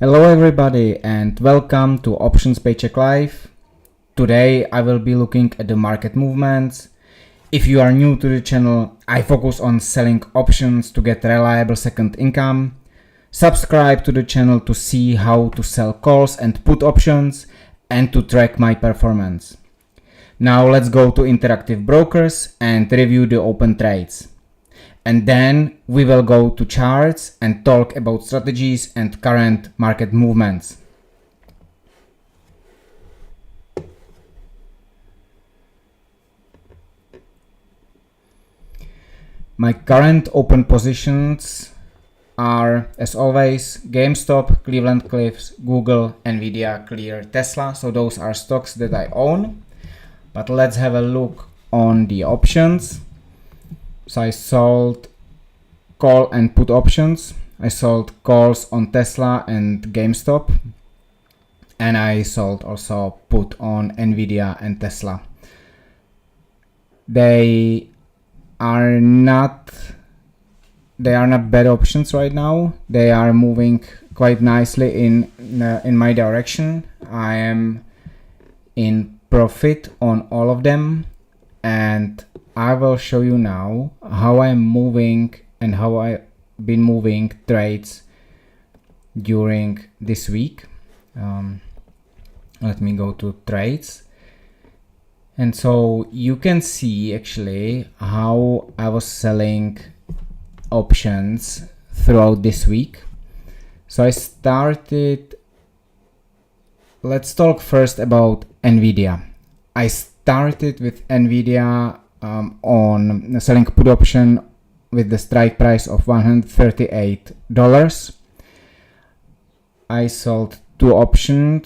Hello everybody and welcome to Options Paycheck Live. Today I will be looking at the market movements. If you are new to the channel, I focus on selling options to get reliable second income. Subscribe to the channel to see how to sell calls and put options and to track my performance. Now let's go to Interactive Brokers and review the open trades. And then we will go to charts and talk about strategies and current market movements. My current open positions are, as always, GameStop, Cleveland Cliffs, Google, Nvidia, CLIR, Tesla. So those are stocks that I own. But let's have a look on the options. So I sold call and put options. I sold calls on Tesla and GameStop. And I sold also put on Nvidia and Tesla. They are not bad options right now. They are moving quite nicely in my direction. I am in profit on all of them, and I will show you now how I'm moving and how I've been moving trades during this week. Let me go to trades. And so you can see actually how I was selling options throughout this week. So I started, let's talk first about Nvidia. I started with Nvidia on selling put option with the strike price of $138. I sold two option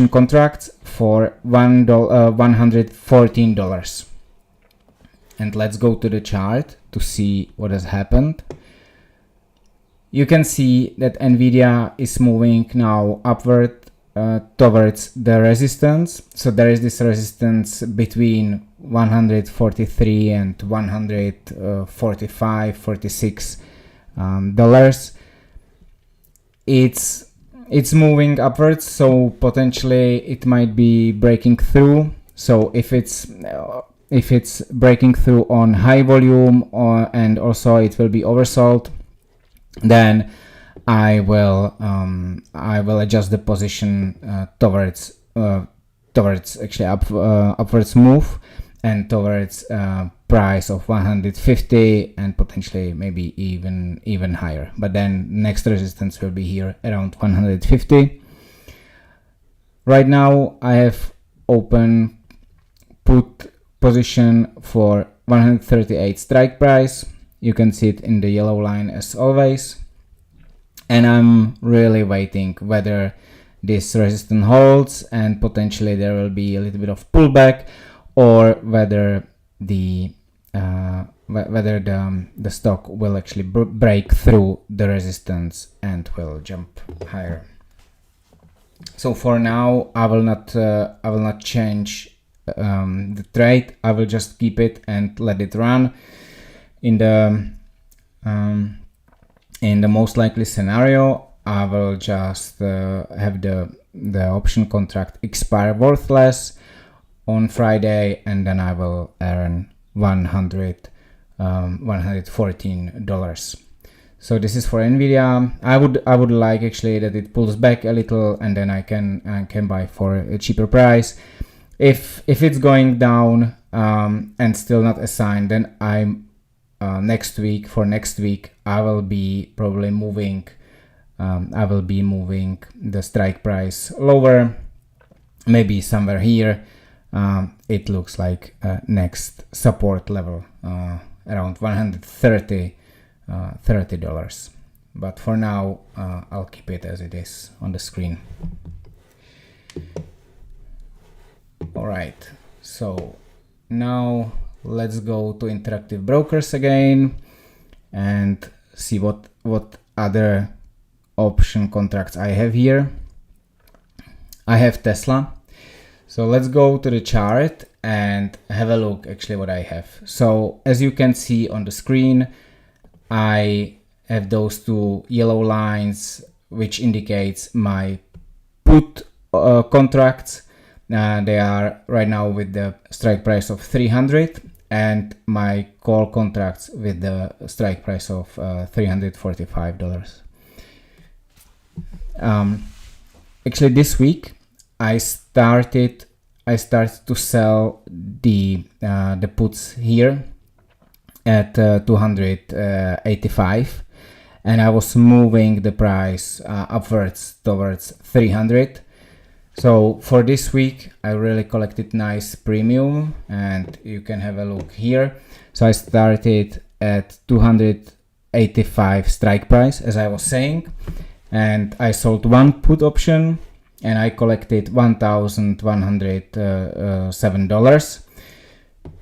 contracts for $114. And let's go to the chart to see what has happened. You can see that Nvidia is moving now upward towards the resistance. So there is this resistance between 143 and 145, 46 dollars. It's moving upwards, so potentially it might be breaking through. So if it's breaking through on high volume and also it will be oversold, then I will adjust the position towards actually upwards move and towards price of 150 and potentially maybe even higher. But then next resistance will be here around 150. Right now I have open put position for 138 strike price. You can see it in the yellow line as always. And I'm really waiting whether this resistance holds and potentially there will be a little bit of pullback, or whether the stock will actually break through the resistance and will jump higher. So for now, I will not change the trade. I will just keep it and let it run. In the most likely scenario, I will just have the option contract expire worthless on Friday, and then I will earn $114. So this is for Nvidia. I would like actually that it pulls back a little, and then I can buy for a cheaper price. If it's going down and still not assigned, then I'm next week I will be probably moving the strike price lower, maybe somewhere here. It looks like next support level around $130. But for now I'll keep it as it is on the screen. All right, so now let's go to Interactive Brokers again and see what other option contracts I have here. I have Tesla. So let's go to the chart and have a look actually what I have. So as you can see on the screen, I have those two yellow lines which indicates my put contracts. They are right now with the strike price of 300, and my call contracts with the strike price of $345. Actually, this week I started to sell the puts here at 285, and I was moving the price upwards towards 300. So for this week I really collected nice premium, and you can have a look here. So I started at 285 strike price, as I was saying, and I sold one put option and I collected $1,107.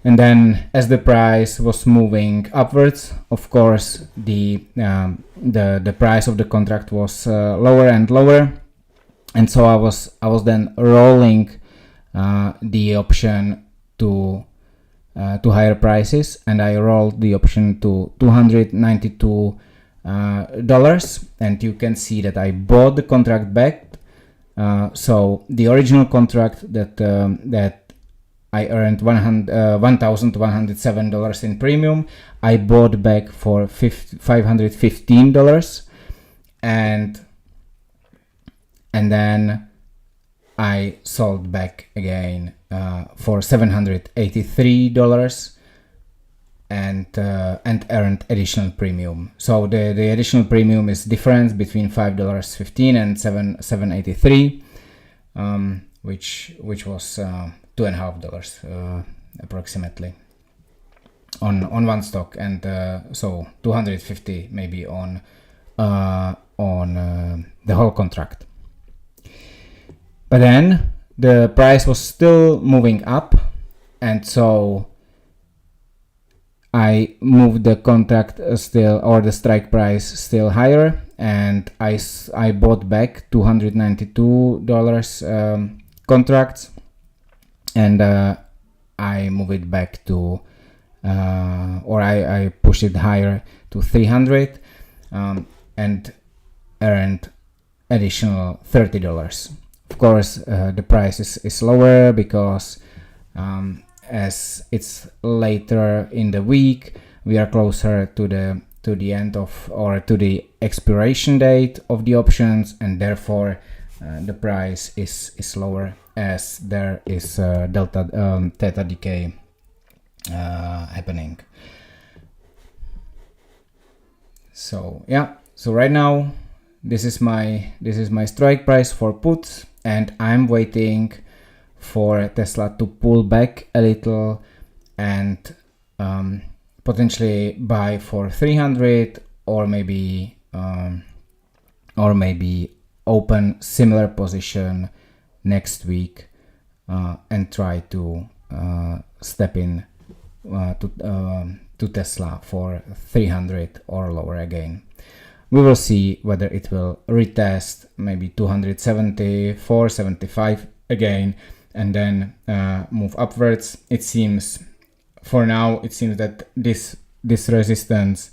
And then as the price was moving upwards, of course the price of the contract was lower and lower, and so I was then rolling the option to higher prices, and I rolled the option to $292, and you can see that I bought the contract back. So the original contract that I earned $1,107 in premium, I bought back for $515, and then I sold back again for $783 and earned additional premium. So the additional premium is difference between $5.15 and $783, which was $2.50 approximately on one stock, and so 250 maybe on the whole contract. But then the price was still moving up, and so I moved the contract or the strike price still higher, and I bought back $292 contracts, and I moved it back to or I pushed it higher to 300 and earned additional $30. Of course, the price is lower because as it's later in the week, we are closer to the end of, or to the expiration date of the options, and therefore the price is lower, as there is theta decay happening. So yeah, so right now this is my strike price for puts, and I'm waiting for Tesla to pull back a little and potentially buy for 300, or maybe open similar position next week and try to step in to Tesla for 300 or lower again. We will see whether it will retest maybe 274, 75 again, and then move upwards. It seems, for now, it seems that this resistance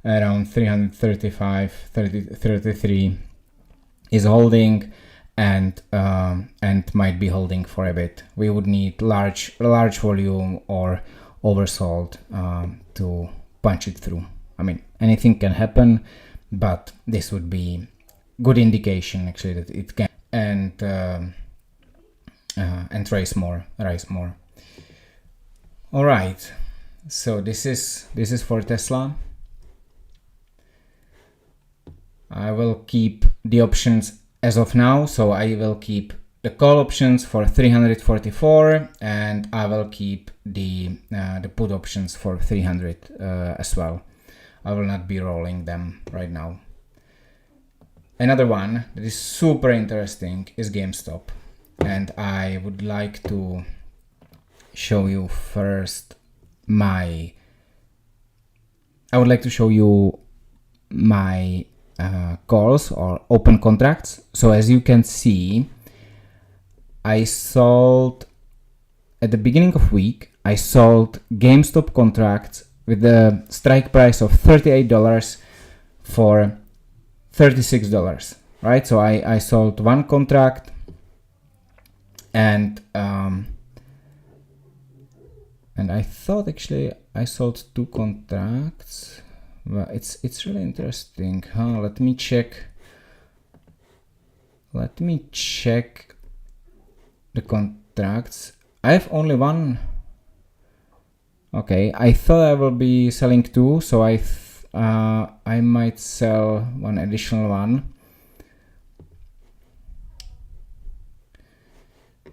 around 335, 33 is holding, and might be holding for a bit. We would need large volume or oversold to punch it through. I mean, anything can happen, but this would be good indication actually that it can and rise more. All right, so this is for Tesla. I will keep the options as of now, so I will keep the call options for 344, and I will keep the put options for 300 as well. I will not be rolling them right now. Another one that is super interesting is GameStop, and I would like to show you first my calls or open contracts. So as you can see, I sold at the beginning of week, I sold GameStop contracts with the strike price of $38 for $36. right? So I sold one contract, and I thought actually I sold two contracts. Well, it's really interesting. Let me check. Let me check the contracts. I have only one. Okay, I thought I will be selling two, so I might sell one additional one.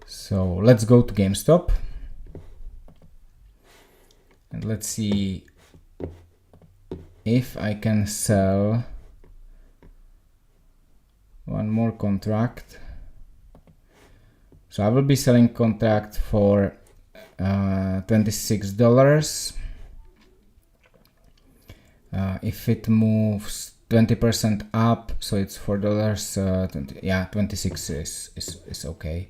So let's go to GameStop and let's see if I can sell one more contract. So I will be selling contract for $26. If it moves 20% up, so it's $4. Yeah, 26 is okay.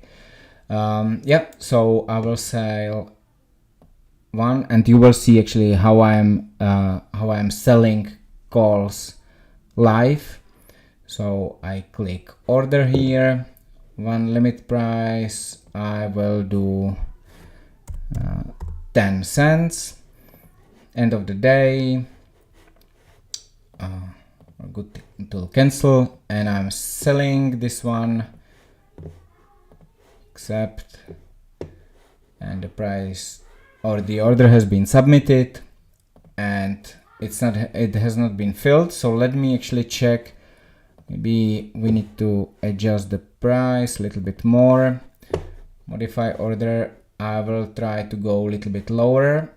Yeah, so I will sell one, and you will see actually how I'm selling calls live. So I click order here, one limit price. I will do 10 cents. End of the day. Good to cancel, and I'm selling this one. Accept, and the price or the order has been submitted, and it has not been filled. So let me actually check. Maybe we need to adjust the price a little bit more. Modify order. I will try to go a little bit lower.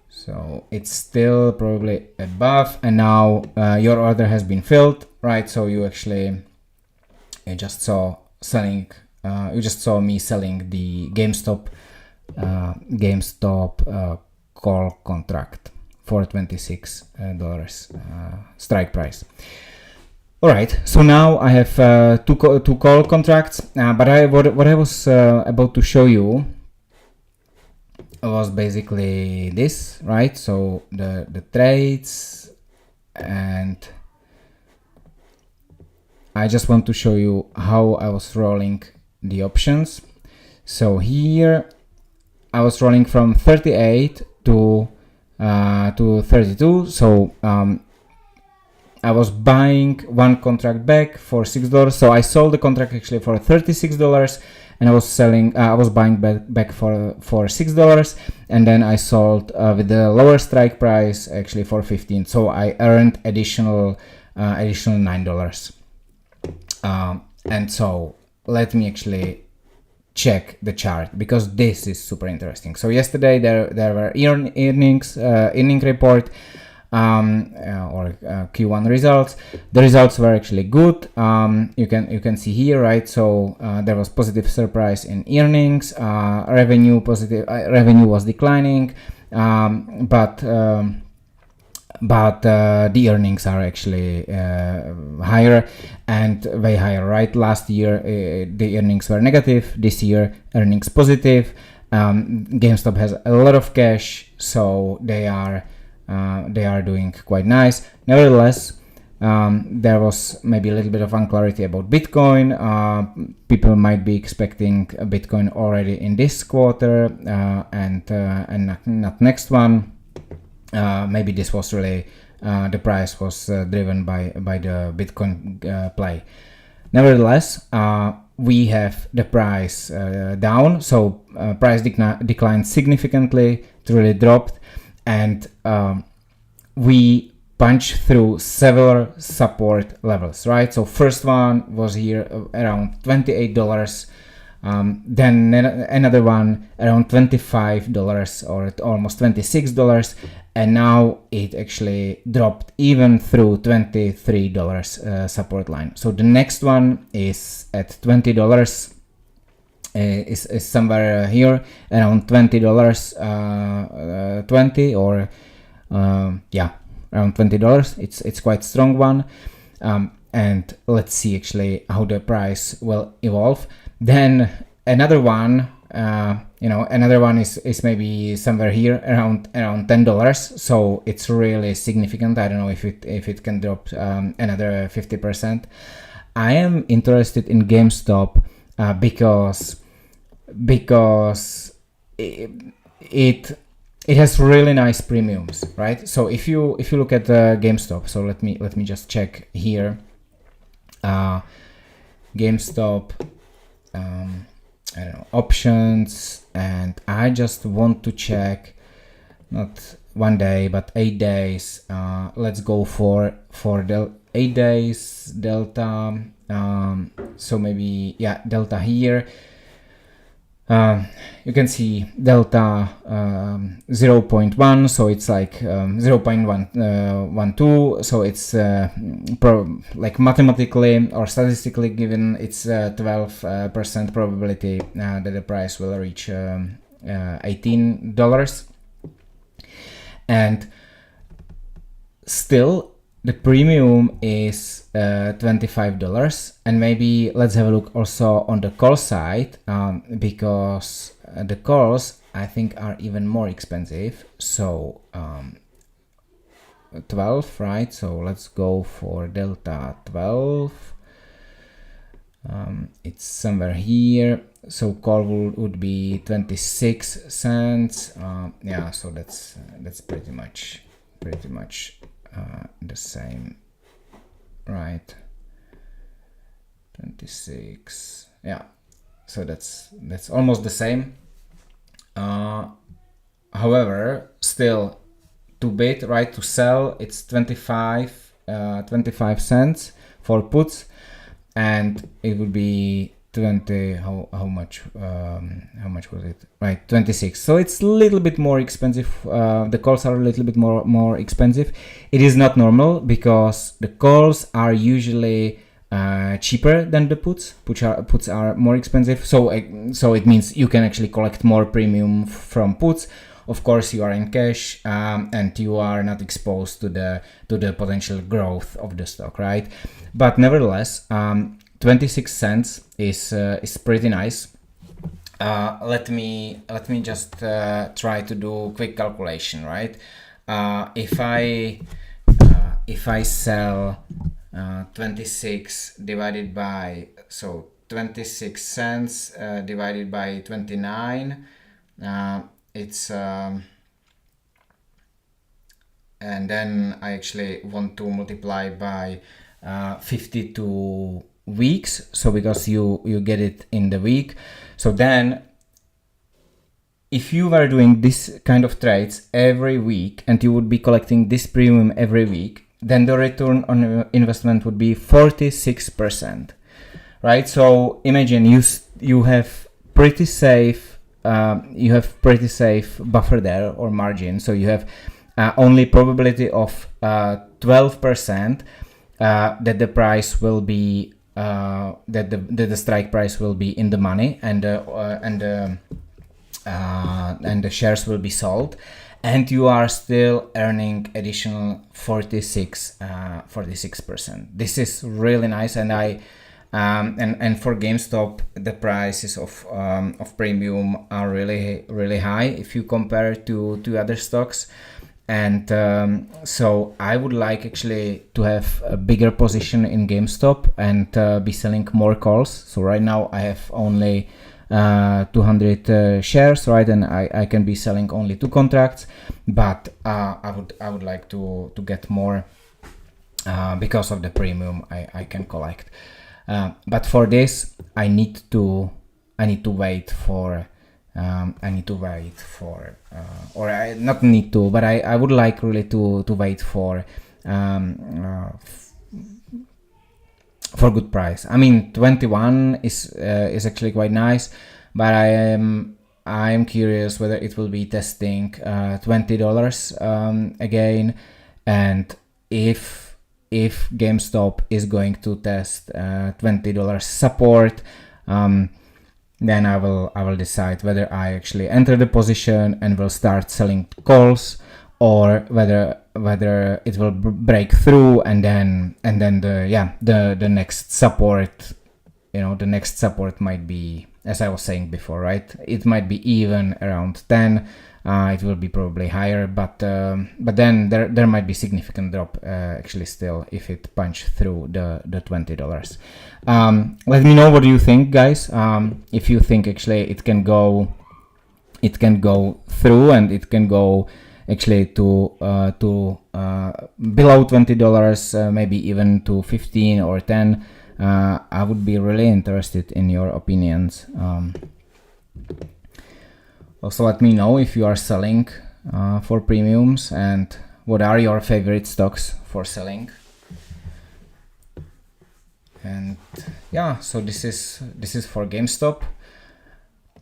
So it's still probably above, and now your order has been filled, right? So you just saw me selling the GameStop call contract for $26 strike price. All right, so now I have two call contracts, but what I was about to show you was basically this, right? So the trades, and I just want to show you how I was rolling the options. So here I was rolling from 38 to 32. So I was buying one contract back for $6. So I sold the contract actually for $36, and I was buying back for $6, and then I sold with the lower strike price actually for 15. So I earned additional $9. And so let me actually check the chart, because this is super interesting. So yesterday there were earning report or Q1 results. The results were actually good. You can see here, right? So there was positive surprise in earnings. Revenue was declining, but the earnings are actually higher, and way higher, right? Last year the earnings were negative. This year earnings positive. GameStop has a lot of cash, so they are doing quite nice. Nevertheless, there was maybe a little bit of unclarity about Bitcoin. People might be expecting a Bitcoin already in this quarter, and not next one. Maybe this was really the price was driven by the Bitcoin play. Nevertheless, we have the price down, so price declined significantly. It really dropped, and we punched through several support levels, right? So first one was here around $28. Then another one around $25 or almost $26, and now it actually dropped even through $23 support line. So the next one is at $20, is somewhere here around $20, 20 or around $20. It's quite strong one, and let's see actually how the price will evolve. Then another one you know, another one is maybe somewhere here around $10. So it's really significant. I don't know if it can drop another 50%. I am interested in GameStop because it has really nice premiums, right? So if you look at GameStop, so let me just check here. GameStop, I don't know, options, and I just want to check not 1 day but 8 days. Let's go for the 8 days delta. So maybe, yeah, delta here. You can see delta 0.1, so it's like 0.12, so it's like mathematically or statistically given, it's 12% probability that the price will reach $18, and still the premium is $25. And maybe let's have a look also on the call side, because the calls I think are even more expensive. So 12, right? So let's go for delta 12. It's somewhere here. So call would be 26 cents. Yeah, so that's pretty much the same, right? 26, yeah, so that's almost the same. However, still to bid, right, to sell, it's 25 cents for puts, and it would be 20, how much was it, right? 26. So it's a little bit more expensive. The calls are a little bit more expensive. It is not normal because the calls are usually cheaper than the puts. Puts are more expensive. So it means you can actually collect more premium from puts. Of course, you are in cash, and you are not exposed to the potential growth of the stock, right? But nevertheless, 26 cents is pretty nice. Let me just try to do quick calculation, right? If I sell 26 divided by, so 26 cents divided by 29, it's and then I actually want to multiply by 52 weeks, so because you get it in the week. So then if you were doing this kind of trades every week and you would be collecting this premium every week, then the return on investment would be 46%, right? So imagine you have pretty safe buffer there, or margin. So you have only probability of 12% that the price will be that the strike price will be in the money, and the shares will be sold, and you are still earning additional 46%. This is really nice, and and for GameStop the prices of premium are really high if you compare to other stocks. And so I would like actually to have a bigger position in GameStop and be selling more calls. So right now I have only 200 shares, right? And I can be selling only 2 contracts, but I would like to get more because of the premium I can collect. But for this I need to wait for or I not need to, but I would like really to wait for good price. I mean, 21 is actually quite nice, but I am curious whether it will be testing $20 again, and if GameStop is going to test $20 support, then I will decide whether I actually enter the position and will start selling calls, or whether it will break through and then the next support, the next support might be as I was saying before, right? It might be even around 10. It will be probably higher, but then there might be significant drop actually still if it punch through the $20. Let me know what you think, guys. If you think actually it can go through and it can go actually to below $20, maybe even to 15 or 10. I would be really interested in your opinions. Also, let me know if you are selling for premiums and what are your favorite stocks for selling. And yeah, so this is for GameStop.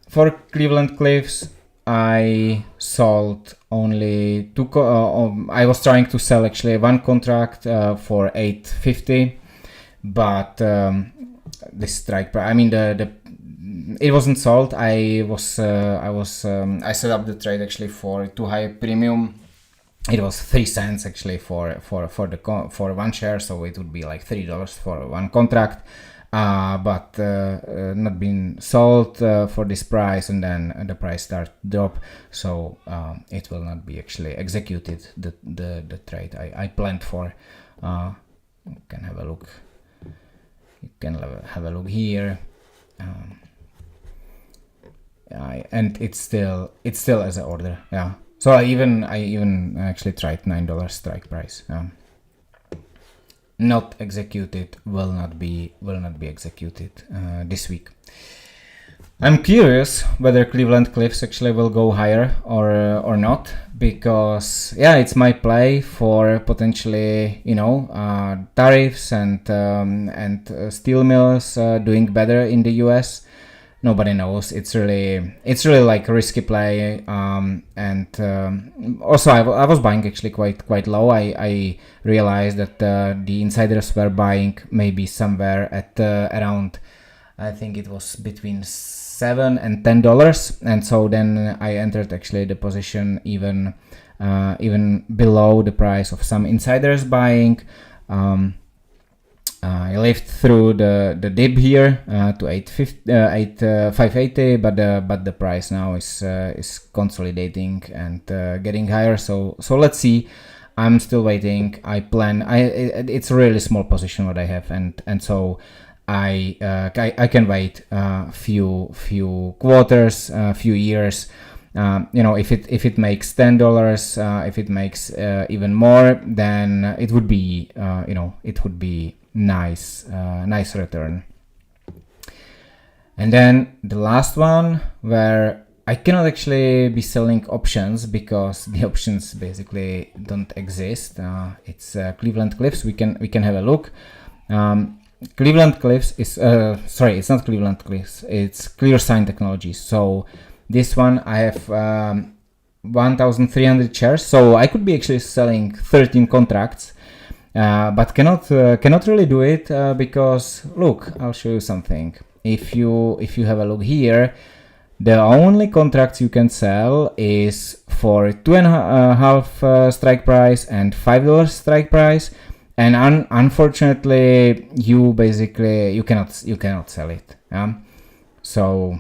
For Cleveland Cliffs, I sold only two. I was trying to sell actually one contract for $8.50, but this strike price. I mean it wasn't sold. I set up the trade actually for too high premium. It was 3 cents actually for one share, so it would be like $3 for one contract. But not been sold for this price, and then the price started to drop, so it will not be actually executed, the trade I planned for. You can have a look. You can have a look here, and it's still as an order. Yeah. So I even actually tried $9 strike price. Not executed, will not be executed this week. I'm curious whether Cleveland Cliffs actually will go higher or not, because yeah, it's my play for potentially tariffs and steel mills doing better in the US. Nobody knows. It's really like a risky play, and also I was buying actually quite low. I realized that the insiders were buying maybe somewhere at around, I think it was between $7 and $10, and so then I entered actually the position even below the price of some insiders buying. I lived through the dip here to 580, but the price now is consolidating and getting higher. So let's see. I'm still waiting. It's a really small position what I have, and so I can wait few quarters, few years. If it makes $10, if it makes even more, then it would be nice return. And then the last one, where I cannot actually be selling options because the options basically don't exist. It's Cleveland Cliffs. We can have a look. Cleveland Cliffs is it's not Cleveland Cliffs. It's ClearSign Technologies. So this one I have 1,300 shares. So I could be actually selling 13 contracts. But cannot really do it because look, I'll show you something. If you have a look here, the only contracts you can sell is for 2.5 strike price and $5 strike price, and unfortunately you cannot sell it. So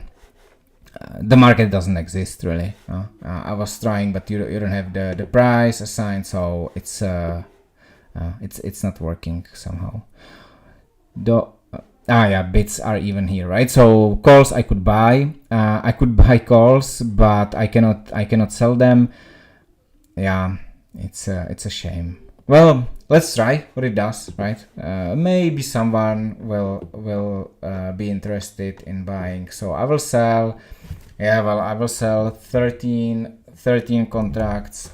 the market doesn't exist really. I was trying, but you don't have the price assigned, so it's not working somehow. Bits are even here, right? So calls I could buy. I could buy calls, but I cannot sell them. Yeah, it's a shame. Well, let's try what it does, right? Maybe someone will be interested in buying. So I will sell. Yeah, well, I will sell 13 contracts.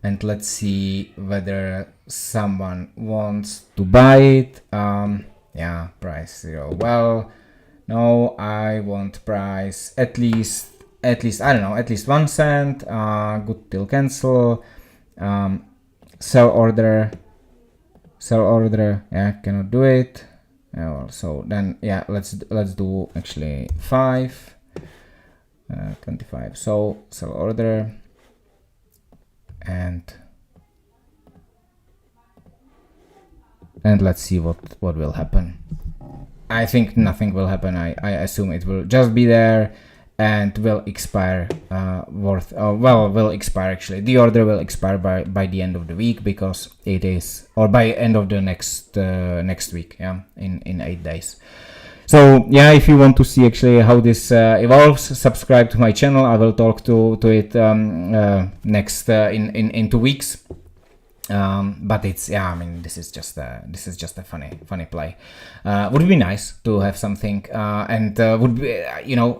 And let's see whether someone wants to buy it. Price 0. Well, no, I want price at least I don't know, at least 1 cent. Good till cancel. Sell order. Yeah, cannot do it. So then let's do actually 5, 25. So sell order. And let's see what will happen. I think nothing will happen. I assume it will just be there and will expire will expire actually. The order will expire by the end of the week, because it is, or by end of the next week, yeah, in 8 days. So yeah, if you want to see actually how this evolves, subscribe to my channel. I will talk to it next in 2 weeks. But it's, yeah, I mean, this is just a funny play. Would be nice to have something, and would be,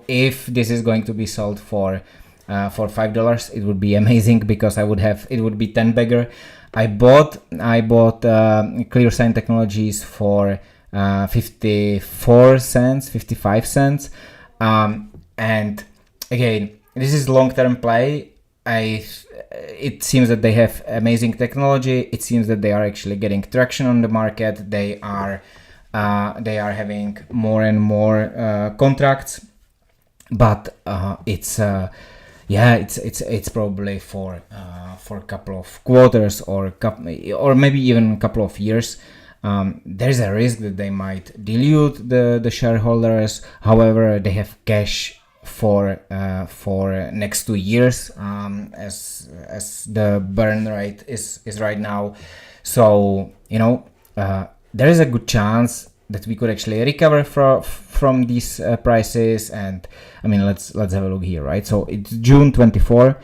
if this is going to be sold for $5, it would be amazing, because it would be 10 bagger. I bought Clear Sign Technologies for 54 cents, 55 cents, and again, this is long-term play. It seems that they have amazing technology. It seems that they are actually getting traction on the market. They are having more and more contracts, but it's probably for a couple of quarters or maybe even a couple of years. There's a risk that they might dilute the shareholders. However, they have cash for next 2 years, as the burn rate is right now. So there is a good chance that we could actually recover from these prices. And I mean, let's have a look here, right? So it's June 24,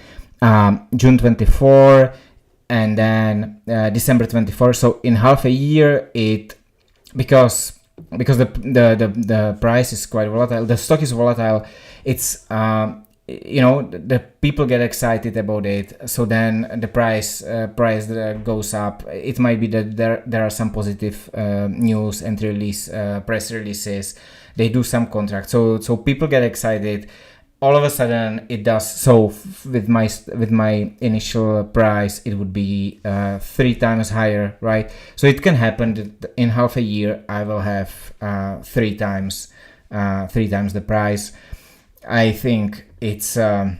and then December 24. So in half a year, because the price is quite volatile, the stock is volatile. It's the people get excited about it, so then the price goes up. It might be that there are some positive news and press releases. They do some contracts, so people get excited. All of a sudden it does. So with my initial price, it would be 3 times higher, right? So it can happen that in half a year I will have 3 times the price. I think it's the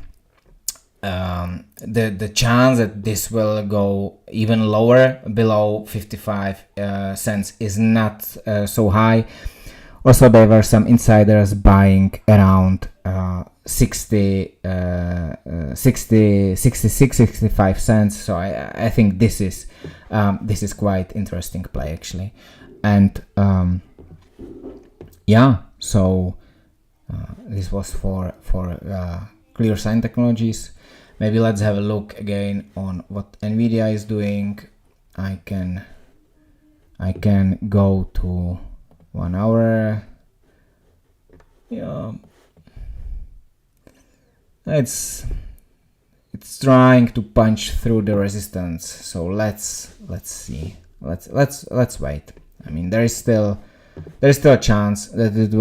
chance that this will go even lower, below 55 cents, is not so high. Also, there were some insiders buying around 66, 65 cents. So I think this is quite interesting play actually. And so this was for Clear Sign Technologies. Maybe let's have a look again on what Nvidia is doing. I can go to 1 hour. Yeah, it's trying to punch through the resistance. So let's see. Let's wait. I mean, there is still a chance that it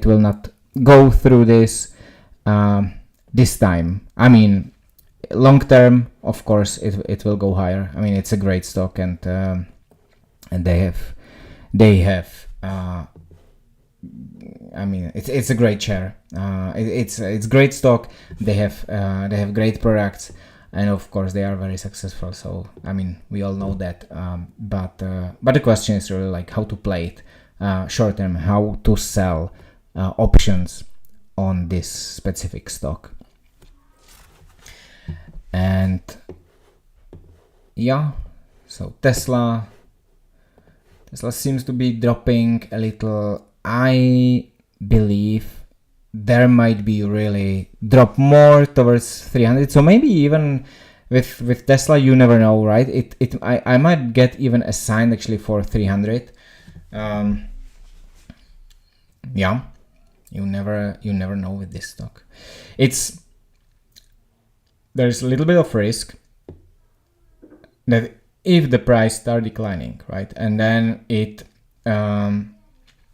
will not go through this time. I mean, long term, of course, it will go higher. I mean, it's a great stock, and they have. I mean, it's a great share. It's great stock. They have great products, and of course they are very successful. So I mean, we all know that. But the question is really like how to play it short term, how to sell options on this specific stock. And yeah, so Tesla seems to be dropping a little. I believe there might be really drop more towards 300. So maybe even with Tesla, you never know, right? I might get even a sign actually for 300. Yeah, you never know with this stock. There's a little bit of risk that if the price start declining, right, and then it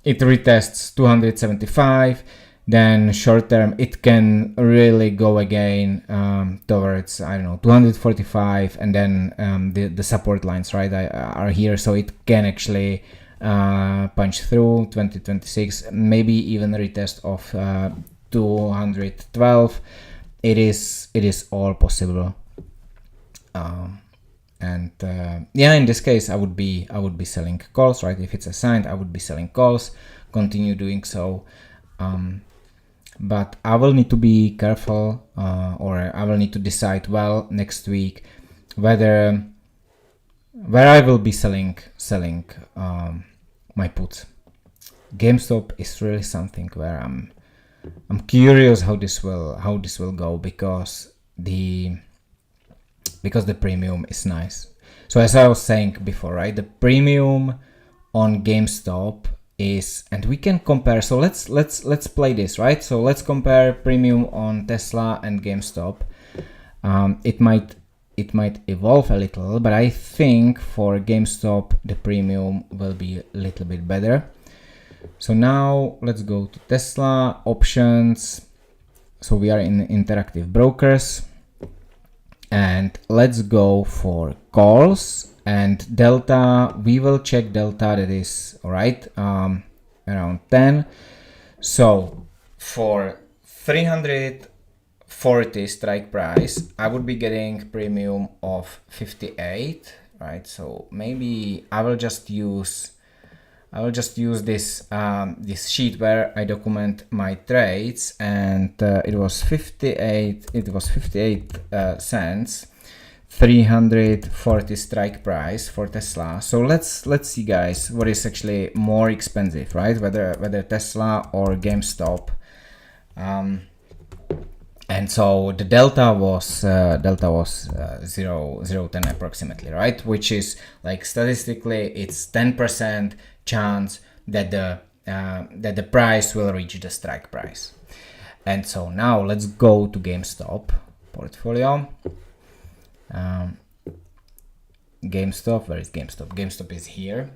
retests 275, then short term it can really go again towards, I don't know, 245, and then the support lines, right, are here, so it can actually punch through 2026, maybe even retest of 212. It is all possible. In this case, I would be selling calls, right? If it's assigned, I would be selling calls. continue doing so. But I will need to be careful, or I will need to decide well next week where I will be selling my puts. GameStop is really something where I'm curious how this will go, because the premium is nice. So as I was saying before, right, the premium on GameStop is, and we can compare. So let's play this, right? So let's compare premium on Tesla and GameStop. It might evolve a little, but I think for GameStop the premium will be a little bit better. So now let's go to Tesla options. So we are in interactive brokers, and let's go for calls and delta. We will check delta, that is all right, around 10. So for 340 strike price, I would be getting premium of 58, right? So maybe I will just use this this sheet where I document my trades, and it was 58 cents, 340 strike price for Tesla. So let's see, guys, what is actually more expensive, right? Whether Tesla or GameStop. And so the delta was 0.10 approximately, right? Which is like statistically it's 10% chance that the price will reach the strike price. And so now let's go to GameStop portfolio. GameStop, where is GameStop? GameStop is here.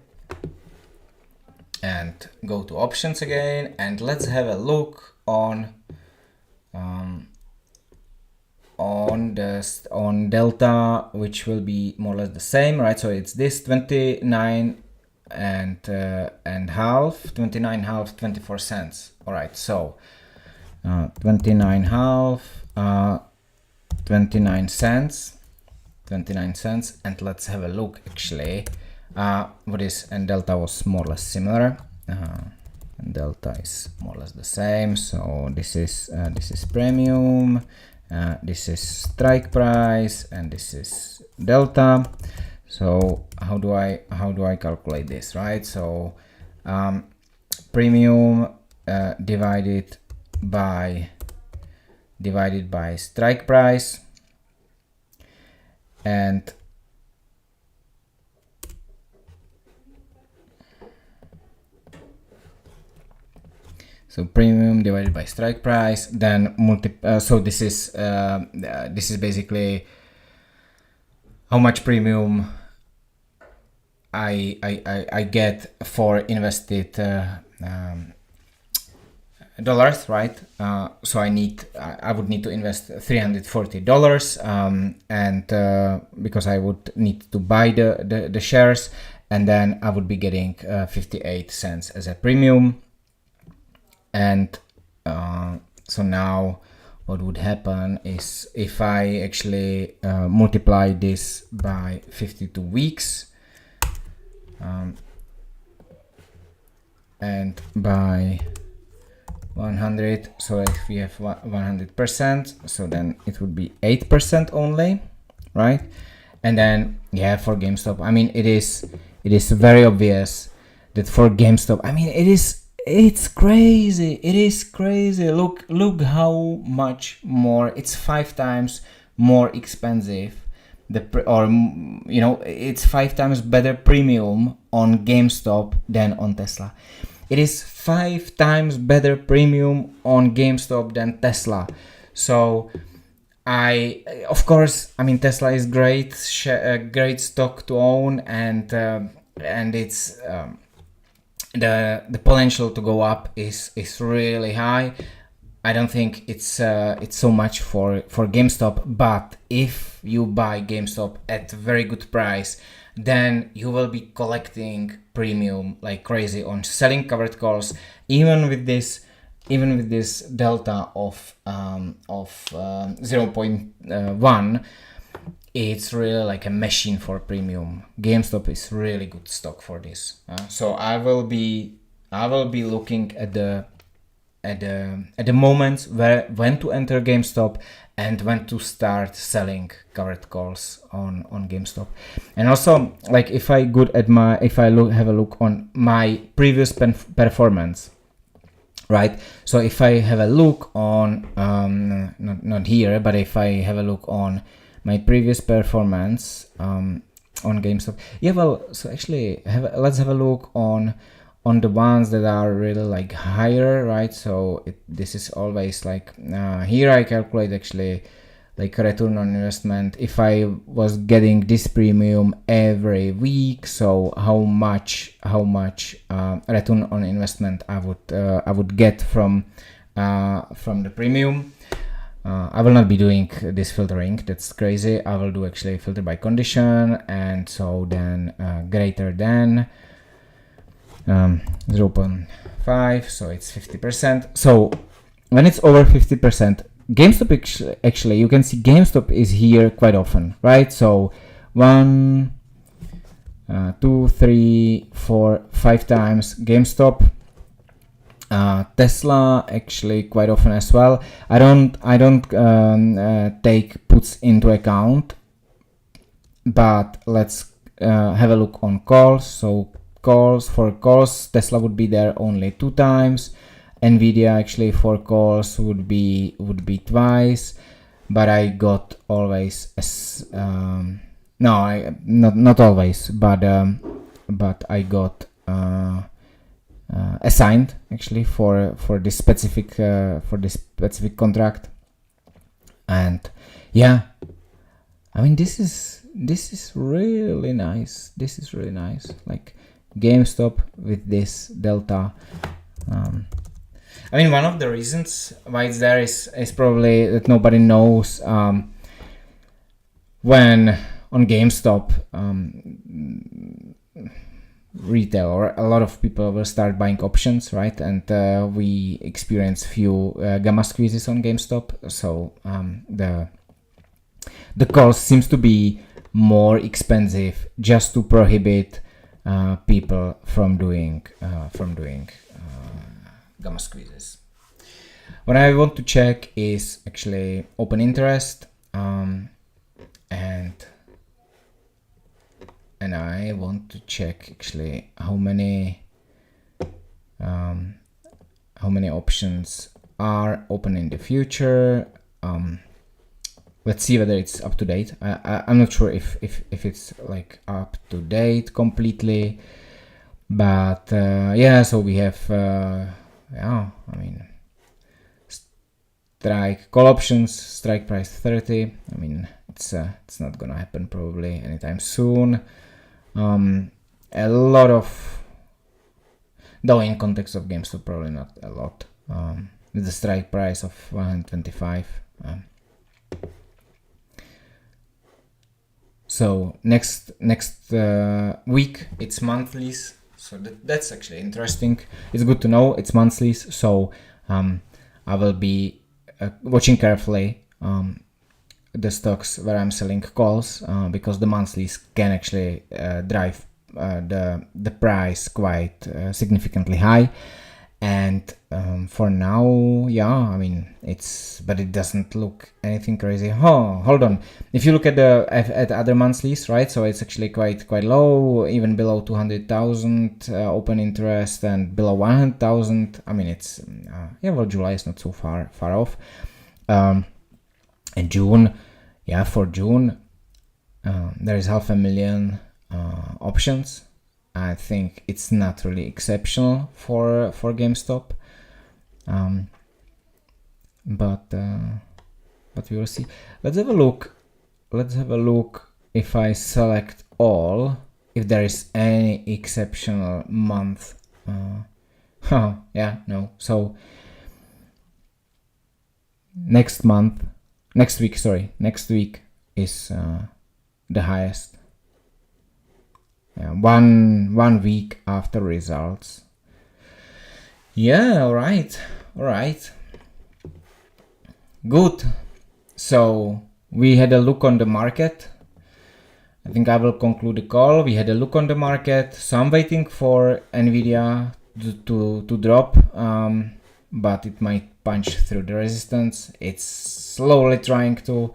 And go to options again, and let's have a look on delta, which will be more or less the same, right? So it's this 29 and half, 24 cents. All right, so 29 cents, and let's have a look actually what is, and delta was more or less similar, and delta is more or less the same. So this is premium, this is strike price, and this is delta. So how do I calculate this, right? So premium divided by strike price, and so premium divided by strike price, then so this is basically how much premium I get for invested dollars, right? So I would need to invest $340, and because I would need to buy the shares, and then I would be getting 58 cents as a premium. And so now what would happen is if I actually multiply this by 52 weeks and by 100, so if we have 100%, so then it would be 8% only, right? And then yeah, for GameStop, I mean, it is very obvious that for GameStop, I mean, it's crazy. It is crazy. Look how much more. It's 5 times more expensive. It's 5 times better premium on GameStop than on Tesla. It is 5 times better premium on GameStop than Tesla. So of course, I mean, Tesla is great stock to own, and it's the potential to go up is really high. I don't think it's so much for GameStop, but if you buy GameStop at a very good price, then you will be collecting premium like crazy on selling covered calls, even with this delta of 0.1. It's really like a machine for premium. GameStop is really good stock for this. So I will be I will be looking at the moments when to enter GameStop and when to start selling covered calls on GameStop. And also, like, if I have a look on my previous performance, right? So if I have a look on not here, but if I have a look on my previous performance on GameStop, yeah, well, so actually let's have a look on the ones that are really like higher, right? So this is always like here I calculate actually like return on investment if I was getting this premium every week. So how much return on investment I would get from the premium. I will not be doing this filtering, that's crazy. I will do actually filter by condition, and so then greater than 0.5, so it's 50%. So when it's over 50%, GameStop actually you can see GameStop is here quite often, right? So 1, 2, 3, 4, 5 times GameStop. Tesla actually quite often as well. I don't take puts into account, but let's have a look on calls. So for calls, Tesla would be there only 2 times. Nvidia actually for calls would be twice, but I got always not always, but I got assigned actually for this specific contract. And yeah, I mean this is really nice. This is really nice, like GameStop with this delta. I mean, one of the reasons why it's there is probably that nobody knows when on GameStop retail or a lot of people will start buying options, right? And we experience few gamma squeezes on GameStop, so the cost seems to be more expensive just to prohibit people from doing gamma squeezes. What I want to check is actually open interest, and I want to check actually how many options are open in the future. Let's see whether it's up to date. I'm not sure if it's like up to date completely, but yeah. So we have I mean, strike call options, strike price 30. I mean, it's not gonna happen probably anytime soon. A lot of, though in context of GameStop, probably not a lot. With the strike price of 125. So next week it's monthlies. So that's actually interesting. It's good to know it's monthlies. So I will be watching carefully the stocks where I'm selling calls, because the monthlies can actually drive the price quite significantly high. And for now, yeah, I mean but it doesn't look anything crazy. Oh, hold on. If you look at at other monthlies, right? So it's actually quite low, even below 200,000 open interest, and below 100,000. I mean, it's well, July is not so far off. And June, for June, there is 500,000 options. I think it's not really exceptional for GameStop, but we will see. Let's have a look if I select all, if there is any exceptional month. No. So next week is the highest. One week after results. All right. Good. So we had a look on the market. I think I will conclude the call. We had a look on the market. So I'm waiting for Nvidia to drop, but it might punch through the resistance. It's slowly trying to.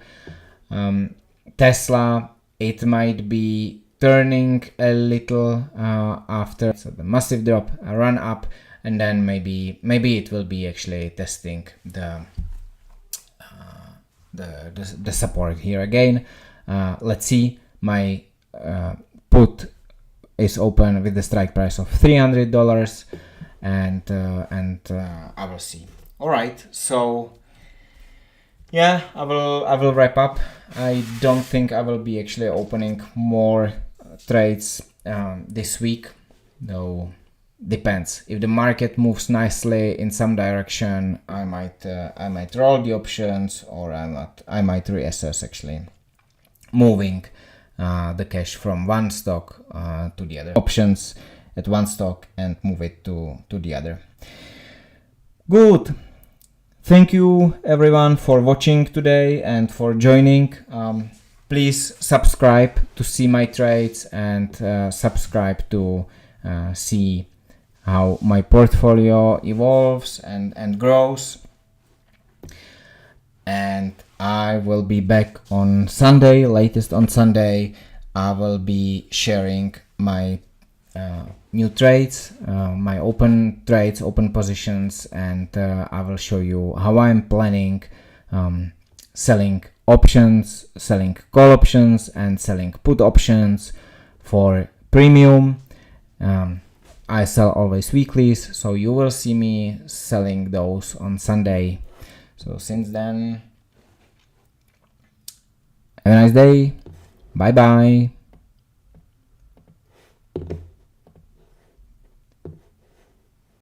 Tesla, it might be turning a little after the massive drop, a run up, and then maybe it will be actually testing the support here again. Let's see. My put is open with the strike price of $300, and I will see. All right, so yeah, I will wrap up. I don't think I will be actually opening more trades this week, though depends. If the market moves nicely in some direction, I might roll the options, or I might reassess actually moving the cash from one stock to the other. Options at one stock and move it to the other. Good. Thank you everyone for watching today and for joining. Please subscribe to see my trades, and subscribe to see how my portfolio evolves and grows. And I will be back on Sunday, latest on Sunday. I will be sharing my new trades, my open trades, open positions, and I will show you how I'm planning selling options, selling call options, and selling put options for premium. I sell always weeklies, so you will see me selling those on Sunday. So since then, have a nice day. Bye bye.